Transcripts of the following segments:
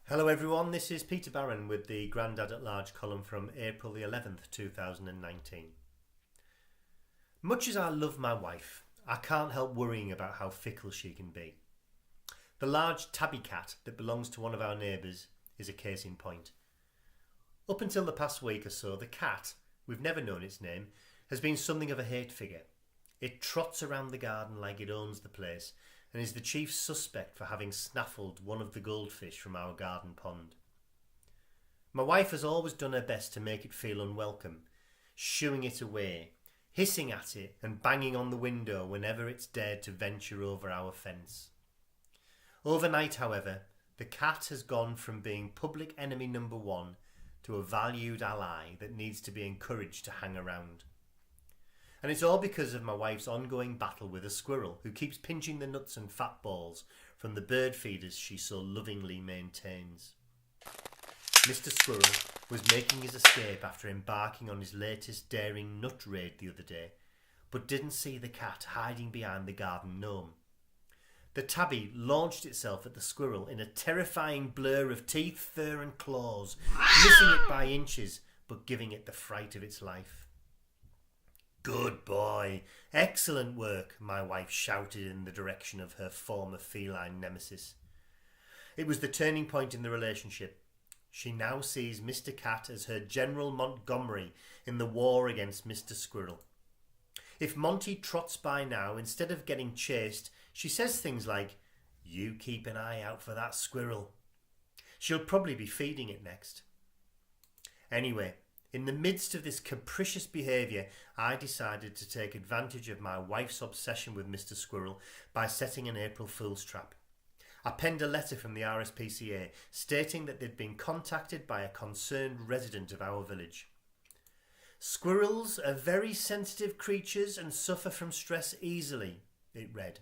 Hello everyone, this is Peter Barron with the Grandad at Large column from April the 11th, 2019. Much as I love my wife, I can't help worrying about how fickle she can be. The large Tabby cat that belongs to one of our neighbours is a case in point. Up until the past week or so, the cat, we've never known its name, has been something of a hate figure. It trots around the garden like it owns the place and is the chief suspect for having snaffled one of the goldfish from our garden pond. My wife has always done her best to make it feel unwelcome, shooing it away, hissing at it and banging on the window whenever it's dared to venture over our fence. Overnight, however, the cat has gone from being public enemy number one to a valued ally that needs to be encouraged to hang around. And it's all because of my wife's ongoing battle with a squirrel who keeps pinching the nuts and fat balls from the bird feeders she so lovingly maintains. Mr. Squirrel was making his escape after embarking on his latest daring nut raid the other day, but didn't see the cat hiding behind the garden gnome. The tabby launched itself at the squirrel in a terrifying blur of teeth, fur and claws, missing it by inches but giving it the fright of its life. "Good boy, excellent work," my wife shouted in the direction of her former feline nemesis. It was the turning point in the relationship. She now sees Mr. Cat as her General Montgomery in the war against Mr. Squirrel. If Monty trots by now, instead of getting chased, she says things like, "You keep an eye out for that squirrel." She'll probably be feeding it next. Anyway, in the midst of this capricious behaviour, I decided to take advantage of my wife's obsession with Mr. Squirrel by setting an April Fool's trap. I penned a letter from the RSPCA stating that they'd been contacted by a concerned resident of our village. "Squirrels are very sensitive creatures and suffer from stress easily," it read.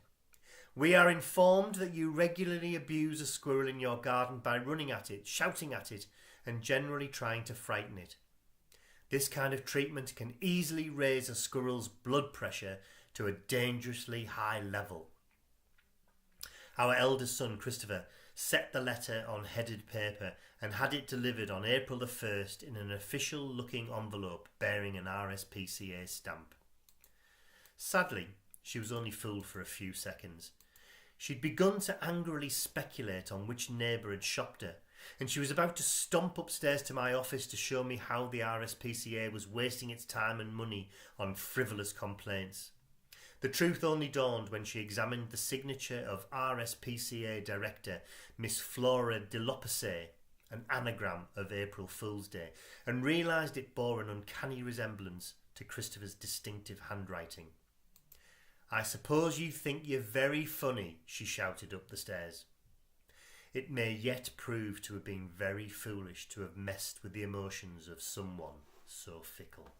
"We are informed that you regularly abuse a squirrel in your garden by running at it, shouting at it, and generally trying to frighten it. This kind of treatment can easily raise a squirrel's blood pressure to a dangerously high level." Our eldest son, Christopher, set the letter on headed paper and had it delivered on April the 1st in an official-looking envelope bearing an RSPCA stamp. Sadly, she was only fooled for a few seconds. She'd begun to angrily speculate on which neighbour had shopped her, and she was about to stomp upstairs to my office to show me how the RSPCA was wasting its time and money on frivolous complaints. The truth only dawned when she examined the signature of RSPCA Director Miss Flora de Lopese, an anagram of April Fool's Day, and realised it bore an uncanny resemblance to Christopher's distinctive handwriting. "I suppose you think you're very funny," she shouted up the stairs. It may yet prove to have been very foolish to have messed with the emotions of someone so fickle.